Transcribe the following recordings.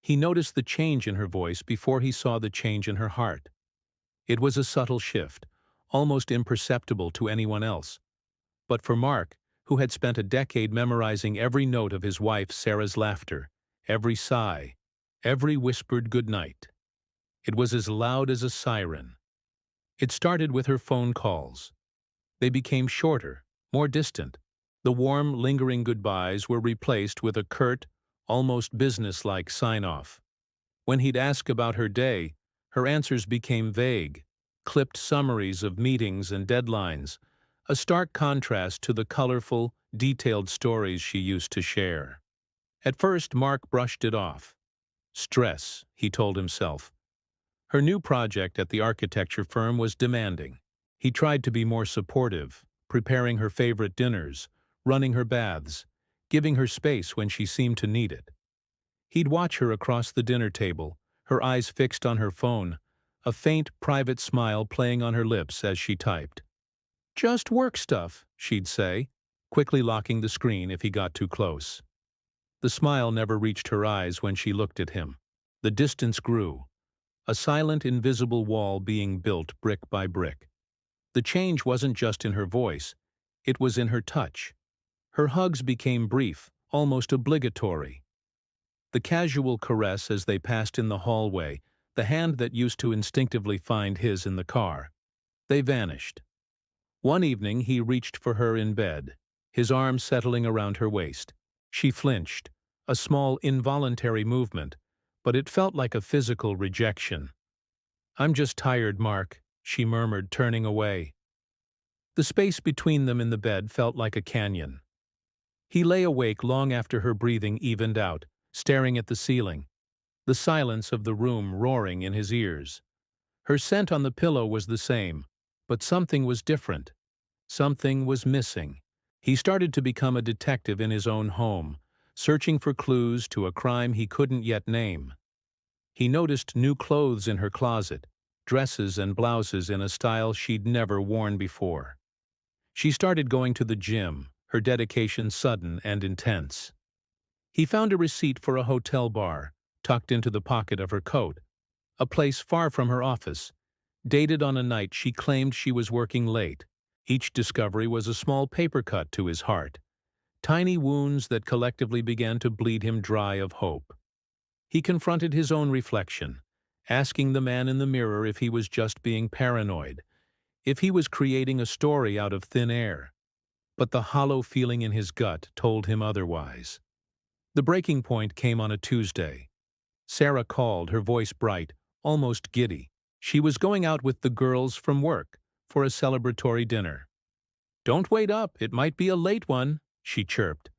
He noticed the change in her voice before he saw the change in her heart. It was a subtle shift, almost imperceptible to anyone else. But for Mark, who had spent a decade memorizing every note of his wife Sarah's laughter, every sigh, every whispered goodnight, it was as loud as a siren. It started with her phone calls. They became shorter, more distant. The warm, lingering goodbyes were replaced with a curt, almost businesslike sign-off. When he'd ask about her day, her answers became vague, clipped summaries of meetings and deadlines, a stark contrast to the colorful, detailed stories she used to share. At first, Mark brushed it off. Stress, he told himself. Her new project at the architecture firm was demanding. He tried to be more supportive, preparing her favorite dinners, running her baths, giving her space when she seemed to need it. He'd watch her across the dinner table, her eyes fixed on her phone, a faint, private smile playing on her lips as she typed. "Just work stuff," she'd say, quickly locking the screen if he got too close. The smile never reached her eyes when she looked at him. The distance grew, a silent, invisible wall being built brick by brick. The change wasn't just in her voice, it was in her touch. Her hugs became brief, almost obligatory. The casual caress as they passed in the hallway, the hand that used to instinctively find his in the car, they vanished. One evening he reached for her in bed, his arm settling around her waist. She flinched, a small involuntary movement, but it felt like a physical rejection. "I'm just tired, Mark," she murmured, turning away. The space between them in the bed felt like a canyon. He lay awake long after her breathing evened out, staring at the ceiling, the silence of the room roaring in his ears. Her scent on the pillow was the same, but something was different. Something was missing. He started to become a detective in his own home, searching for clues to a crime he couldn't yet name. He noticed new clothes in her closet, dresses and blouses in a style she'd never worn before. She started going to the gym, her dedication sudden and intense. He found a receipt for a hotel bar, tucked into the pocket of her coat, a place far from her office, dated on a night she claimed she was working late. Each discovery was a small paper cut to his heart, tiny wounds that collectively began to bleed him dry of hope. He confronted his own reflection, asking the man in the mirror if he was just being paranoid, if he was creating a story out of thin air. But the hollow feeling in his gut told him otherwise. The breaking point came on a Tuesday. Sarah called, her voice bright, almost giddy. She was going out with the girls from work for a celebratory dinner. "Don't wait up, it might be a late one," she chirped.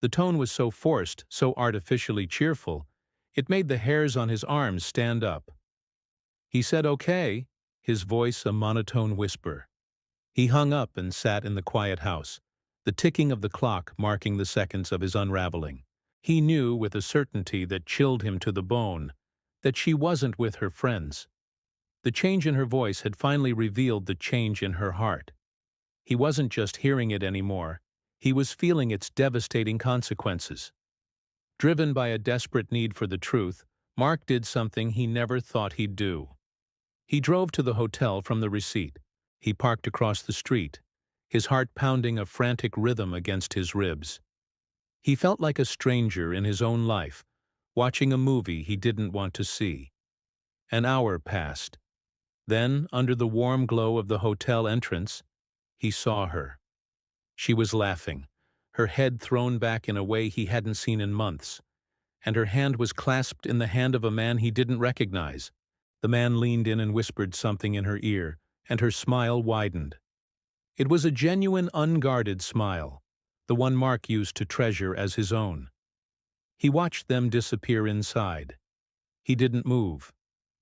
The tone was so forced, so artificially cheerful, it made the hairs on his arms stand up. He said okay, his voice a monotone whisper. He hung up and sat in the quiet house, the ticking of the clock marking the seconds of his unraveling. He knew with a certainty that chilled him to the bone that she wasn't with her friends. The change in her voice had finally revealed the change in her heart. He wasn't just hearing it anymore, he was feeling its devastating consequences. Driven by a desperate need for the truth, Mark did something he never thought he'd do. He drove to the hotel from the receipt. He parked across the street, his heart pounding a frantic rhythm against his ribs. He felt like a stranger in his own life, watching a movie he didn't want to see. An hour passed. Then, under the warm glow of the hotel entrance, he saw her. She was laughing, her head thrown back in a way he hadn't seen in months, and her hand was clasped in the hand of a man he didn't recognize. The man leaned in and whispered something in her ear, and her smile widened. It was a genuine, unguarded smile, the one Mark used to treasure as his own. He watched them disappear inside. He didn't move.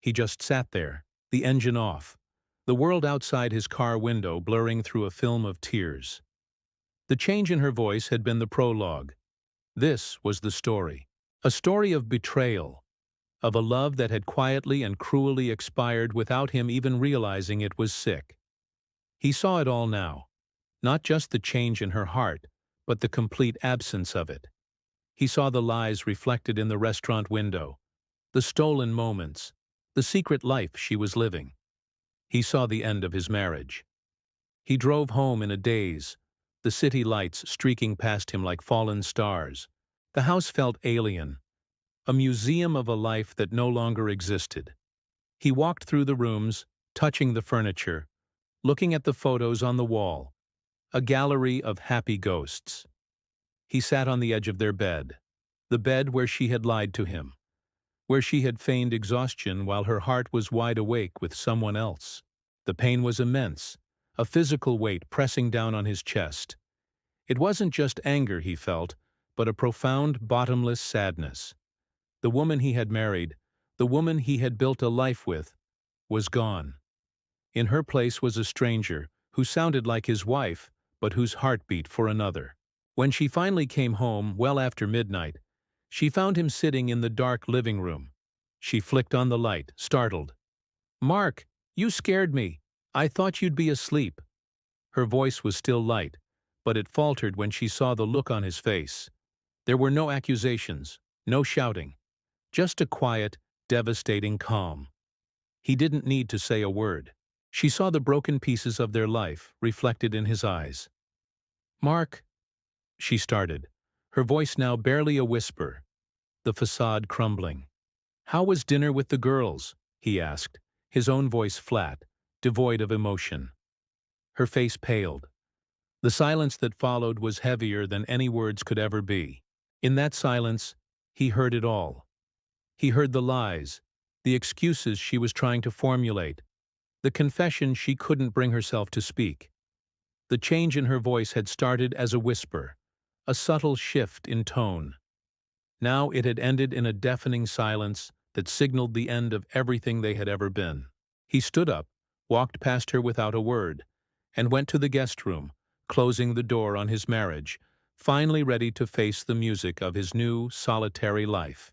He just sat there, the engine off, the world outside his car window blurring through a film of tears. The change in her voice had been the prologue. This was the story. A story of betrayal, of a love that had quietly and cruelly expired without him even realizing it was sick. He saw it all now, not just the change in her heart, but the complete absence of it. He saw the lies reflected in the restaurant window, the stolen moments, the secret life she was living. He saw the end of his marriage. He drove home in a daze, the city lights streaking past him like fallen stars. The house felt alien, a museum of a life that no longer existed. He walked through the rooms, touching the furniture, looking at the photos on the wall, a gallery of happy ghosts. He sat on the edge of their bed, the bed where she had lied to him, where she had feigned exhaustion while her heart was wide awake with someone else. The pain was immense, a physical weight pressing down on his chest. It wasn't just anger he felt, but a profound, bottomless sadness. The woman he had married, the woman he had built a life with, was gone. In her place was a stranger who sounded like his wife, but whose heart beat for another. When she finally came home, well after midnight, she found him sitting in the dark living room. She flicked on the light, startled. "Mark, you scared me. I thought you'd be asleep." Her voice was still light, but it faltered when she saw the look on his face. There were no accusations, no shouting, just a quiet, devastating calm. He didn't need to say a word. She saw the broken pieces of their life reflected in his eyes. "Mark," she started, her voice now barely a whisper, the facade crumbling. "How was dinner with the girls?" he asked, his own voice flat, devoid of emotion. Her face paled. The silence that followed was heavier than any words could ever be. In that silence, he heard it all. He heard the lies, the excuses she was trying to formulate, the confession she couldn't bring herself to speak. The change in her voice had started as a whisper, a subtle shift in tone. Now it had ended in a deafening silence that signaled the end of everything they had ever been. He stood up, walked past her without a word, and went to the guest room, closing the door on his marriage, finally ready to face the music of his new, solitary life.